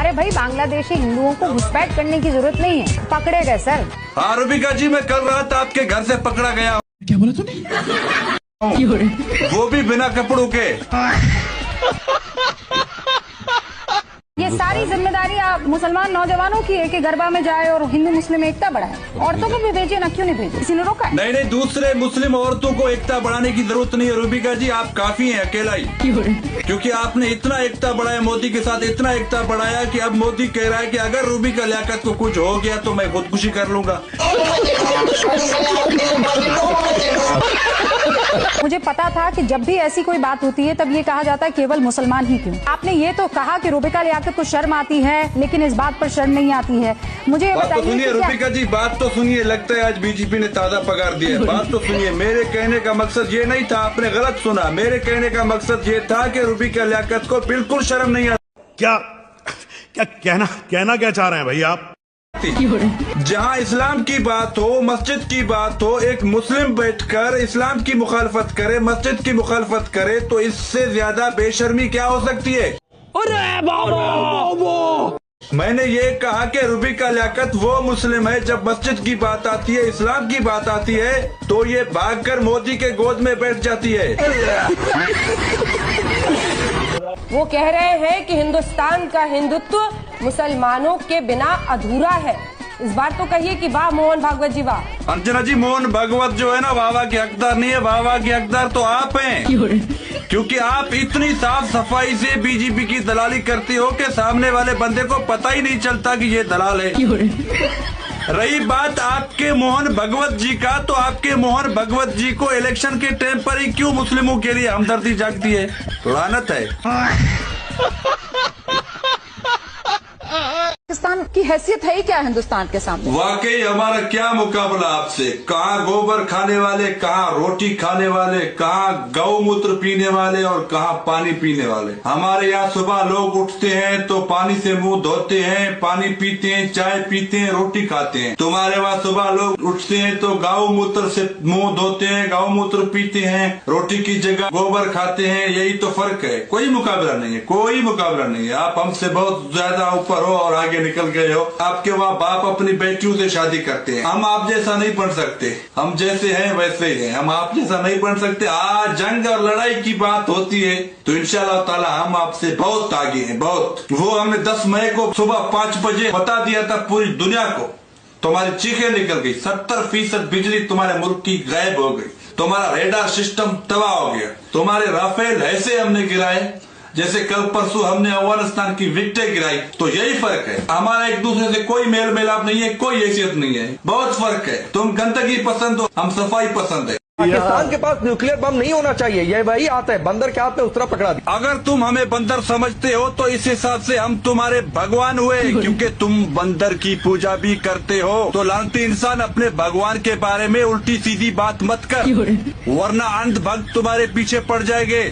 अरे भाई, बांग्लादेशी हिंदुओं को घुसपैठ करने की जरूरत नहीं है, पकड़े गए सर। हाँ रूबिका जी, मैं कल रात आपके घर से पकड़ा गया। क्या बोला तूने? वो भी बिना कपड़ों के। ये सारी जिम्मेदारी आप मुसलमान नौजवानों की है कि गरबा में जाए और हिंदू मुस्लिम एकता बढ़ाए। औरतों को भी भेजिए ना, क्यों नहीं भेजे? किसी ने रोका है? नहीं, दूसरे मुस्लिम औरतों को एकता बढ़ाने की जरूरत नहीं है रूबिका जी, आप काफी हैं अकेला ही। क्योंकि आपने इतना एकता बढ़ाया मोदी के साथ, इतना एकता बढ़ाया कि अब मोदी कह रहा है कि अगर रूबिका लियाकत को कुछ हो गया तो मैं खुदकुशी कर लूंगा। मुझे पता था कि जब भी ऐसी कोई बात होती है तब ये कहा जाता है केवल मुसलमान ही क्यों। आपने ये तो कहा कि रूबिका लियाकत को शर्म आती है, लेकिन इस बात पर शर्म नहीं आती है। मुझे ये बताइए। सुनिए रूबिका जी, बात तो सुनिए। लगता है आज बीजेपी ने ताजा पगार दिया है। बात तो सुनिए, मेरे कहने का मकसद ये नहीं था, आपने गलत सुना। मेरे कहने का मकसद ये था कि रूबिका लियाकत को बिल्कुल शर्म नहीं आती। क्या कहना क्या चाह रहे हैं भाई आप? जहाँ इस्लाम की बात हो, मस्जिद की बात हो, एक मुस्लिम बैठकर इस्लाम की मुखालफत करे, मस्जिद की मुखालफत करे, तो इससे ज्यादा बेशर्मी क्या हो सकती है? अरे बाबा! मैंने ये कहा कि रूबिका लियाकत वो मुस्लिम है, जब मस्जिद की बात आती है, इस्लाम की बात आती है, तो ये भागकर मोदी के गोद में बैठ जाती है। वो कह रहे हैं कि हिंदुस्तान का हिंदुत्व मुसलमानों के बिना अधूरा है। इस बार तो कहिए कि वाह मोहन भागवत जी वाह। अंजना जी, मोहन भागवत जो है ना, वाह के हकदार नहीं है, वाह के हकदार तो आप हैं। क्योंकि आप इतनी साफ सफाई से बीजेपी की दलाली करते हो कि सामने वाले बंदे को पता ही नहीं चलता कि ये दलाल है। रही बात आपके मोहन भगवत जी का, तो आपके मोहन भगवत जी को इलेक्शन के टाइम पर ही क्यों मुस्लिमों के लिए हमदर्दी जागती है? लानत है। पाकिस्तान की हैसियत है ही क्या हिंदुस्तान के सामने? वाकई हमारा क्या मुकाबला आपसे। कहाँ गोबर खाने वाले, कहाँ रोटी खाने वाले, कहाँ गौमूत्र पीने वाले और कहाँ पानी पीने वाले। हमारे यहाँ सुबह लोग उठते हैं तो पानी से मुंह धोते हैं, पानी पीते हैं, चाय पीते हैं, रोटी खाते हैं। तुम्हारे वहाँ सुबह लोग उठते हैं तो गौमूत्र से मुंह धोते हैं, गौमूत्र पीते हैं, रोटी की जगह गोबर खाते हैं। यही तो फर्क है, कोई मुकाबला नहीं है, कोई मुकाबला नहीं है। आप हमसे बहुत ज्यादा ऊपर हो और आगे निकल गए हो। आपके वहाँ बाप अपनी बेटियों से शादी करते हैं, हम आप जैसा नहीं पढ़ सकते। हम जैसे हैं वैसे ही हैं, हम आप जैसा नहीं पढ़ सकते। आज जंग और लड़ाई की बात होती है तो इंशाल्लाह ताला हम आपसे बहुत आगे हैं, बहुत। वो हमने 10 मई को सुबह 5 बजे बता दिया था पूरी दुनिया को, तुम्हारी चीखें निकल गई। 70% बिजली तुम्हारे मुल्क की गायब हो गई, तुम्हारा रेडार सिस्टम तबाह हो गया, तुम्हारे राफेल ऐसे हमने गिराए जैसे कल परसों हमने अफगानिस्तान की विकेटें गिराई। तो यही फर्क है, हमारा एक दूसरे से कोई मेल मिलाप नहीं है, कोई हैसियत नहीं है, बहुत फर्क है। तुम गंदगी पसंद हो, हम सफाई पसंद है। पाकिस्तान के पास न्यूक्लियर बम नहीं होना चाहिए, ये वही आता है बंदर के हाथ में उस तरह पकड़ा दिया। अगर तुम हमें बंदर समझते हो तो इस हिसाब से हम तुम्हारे भगवान हुए, क्योंकि तुम बंदर की पूजा भी करते हो। तो लानती इंसान, अपने भगवान के बारे में उल्टी सीधी बात मत कर, वरना अंध भक्त तुम्हारे पीछे पड़ जाएंगे।